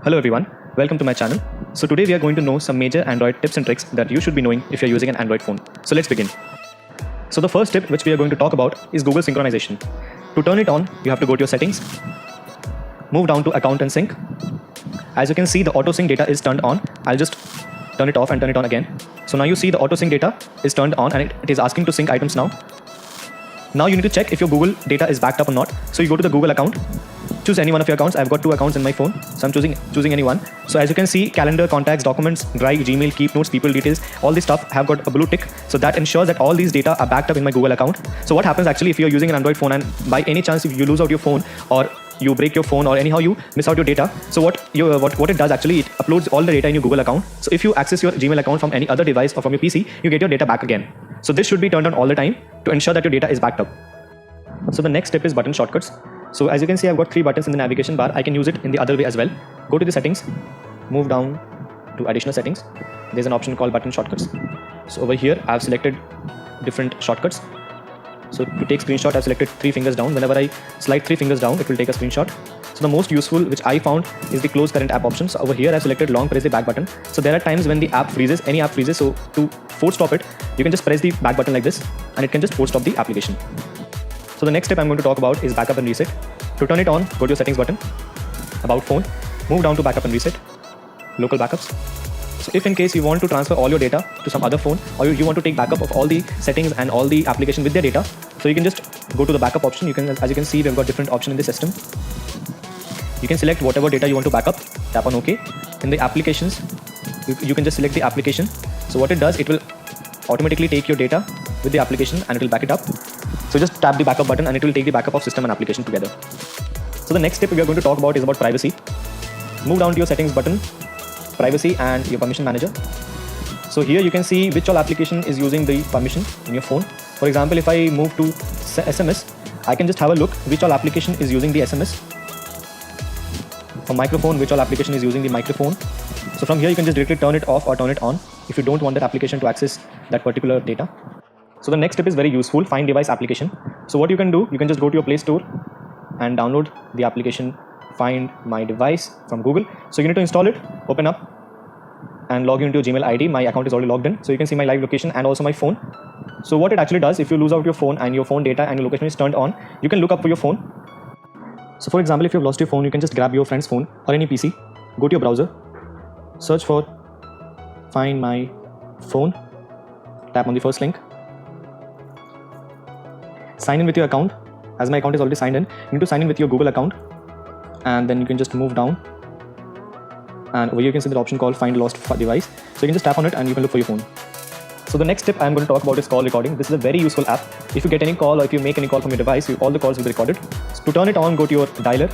Hello everyone, welcome to my channel. So today we are going to know some major Android tips and tricks that you should be knowing if you're using an Android phone. So let's begin. So the first tip which we are going to talk about is Google synchronization. To turn it on, you have to go to your settings, move down to account and sync. As you can see, the auto sync data is turned on. I'll just turn it off and turn it on again. So now you see the auto sync data is turned on and it is asking to sync items now. Now you need to check if your Google data is backed up or not. So you go to the Google account, choose any one of your accounts. I've got 2 accounts in my phone, so I'm choosing any one. So as you can see, calendar, contacts, documents, Drive, Gmail, Keep Notes, people details, all this stuff have got a blue tick. So that ensures that all these data are backed up in my Google account. So what happens actually if you're using an Android phone and by any chance if you lose out your phone or you break your phone or anyhow you miss out your data, so what it does actually, it uploads all the data in your Google account. So if you access your Gmail account from any other device or from your PC, you get your data back again. So this should be turned on all the time to ensure that your data is backed up. So the next step is button shortcuts. So as you can see, I've got 3 buttons in the navigation bar. I can use it in the other way as well. Go to the settings, move down to additional settings. There's an option called button shortcuts. So over here, I've selected different shortcuts. So to take screenshot, I've selected 3 fingers down. Whenever I slide 3 fingers down, it will take a screenshot. So the most useful which I found is the close current app option. So over here, I've selected long press the back button. So there are times when the app freezes, any app freezes. So to force stop it, you can just press the back button like this and it can just force stop the application. So the next step I'm going to talk about is backup and reset. To turn it on, go to your settings button, about phone, move down to backup and reset, local backups. So if in case you want to transfer all your data to some other phone or you want to take backup of all the settings and all the application with their data, so you can just go to the backup option. As you can see, we've got different options in the system. You can select whatever data you want to backup, tap on OK. In the applications, you can just select the application. So what it does, it will automatically take your data with the application and it will back it up. So just tap the backup button and it will take the backup of system and application together. So the next tip we are going to talk about is about privacy. Move down to your settings button, privacy and your permission manager. So here you can see which all application is using the permission in your phone. For example, if I move to SMS, I can just have a look which all application is using the SMS. For microphone, which all application is using the microphone. So from here you can just directly turn it off or turn it on if you don't want that application to access that particular data. So the next tip is very useful, find device application. So what you can do, you can just go to your Play Store and download the application Find My Device from Google. So you need to install it, open up and log into your Gmail ID. My account is already logged in. So you can see my live location and also my phone. So what it actually does, if you lose out your phone and your phone data and your location is turned on, you can look up for your phone. So for example, if you've lost your phone, you can just grab your friend's phone or any PC, go to your browser, search for Find My Phone, tap on the first link. Sign in with your account. As my account is already signed in, you need to sign in with your Google account and then you can just move down and over here you can see the option called Find Lost Device. So you can just tap on it and you can look for your phone. So the next tip I'm going to talk about is call recording. This is a very useful app. If you get any call or if you make any call from your device, all the calls will be recorded. So to turn it on, go to your dialer,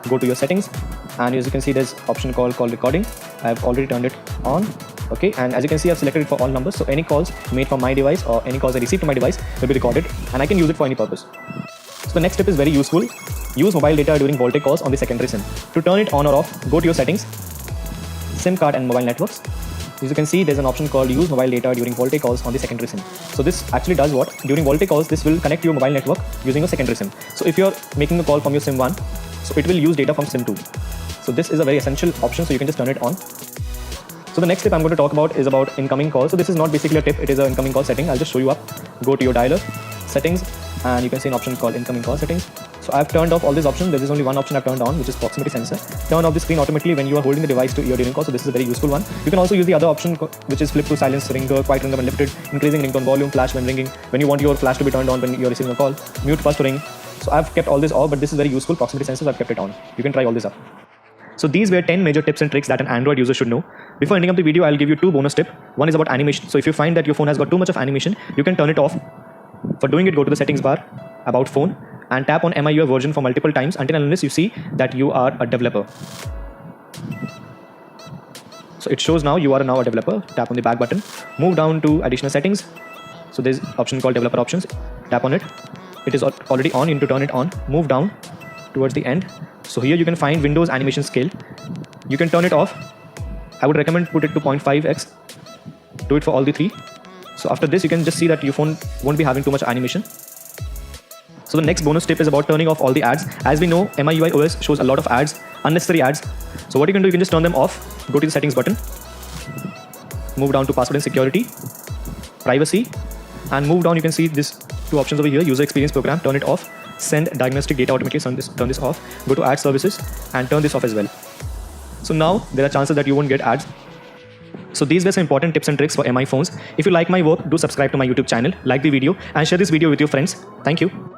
go to your settings and as you can see there's option called call recording. I've already turned it on. Okay, and as you can see, I've selected it for all numbers. So any calls made from my device or any calls I received to my device will be recorded and I can use it for any purpose. So the next tip is very useful. Use mobile data during VoLTE calls on the secondary SIM. To turn it on or off, go to your settings, SIM card and mobile networks. As you can see, there's an option called use mobile data during VoLTE calls on the secondary SIM. So this actually does what? During VoLTE calls, this will connect to your mobile network using your secondary SIM. So if you're making a call from your SIM 1, so it will use data from SIM 2. So this is a very essential option, so you can just turn it on. So the next tip I'm going to talk about is about incoming calls. So this is not basically a tip, it is an incoming call setting. I'll just show you up. Go to your dialer, settings, and you can see an option called incoming call settings. So I've turned off all these options. There is only one option I've turned on, which is proximity sensor. Turn off the screen automatically when you are holding the device to ear during call. So this is a very useful one. You can also use the other option, which is flip to silence, ringer, quiet ringer when lifted, increasing ringtone volume, flash when ringing, when you want your flash to be turned on when you're receiving a call, mute first to ring. So I've kept all this off, but this is very useful. Proximity sensors, I've kept it on. You can try all this up. So these were 10 major tips and tricks that an Android user should know. Before ending up the video, I'll give you 2 bonus tips. One is about animation. So if you find that your phone has got too much of animation, you can turn it off. For doing it, go to the settings bar, about phone, and tap on MIUI version for multiple times until unless you see that you are a developer. So it shows now you are now a developer. Tap on the back button, move down to additional settings. So there's option called developer options. Tap on it. It is already on. You need to turn it on. Move down towards the end. So here you can find Windows animation scale. You can turn it off. I would recommend put it to 0.5x. Do it for all the 3. So after this, you can just see that your phone won't be having too much animation. So the next bonus tip is about turning off all the ads. As we know, MIUI OS shows a lot of ads, unnecessary ads. So what you can do, you can just turn them off. Go to the settings button, move down to password and security, privacy, and move down. You can see these two options over here: user experience program, turn it off; send diagnostic data automatically, turn this off. Go to ad services and turn this off as well. So now there are chances that you won't get ads. So these were some important tips and tricks for MI phones. If you like my work, do subscribe to my YouTube channel, like the video, and share this video with your friends. Thank you.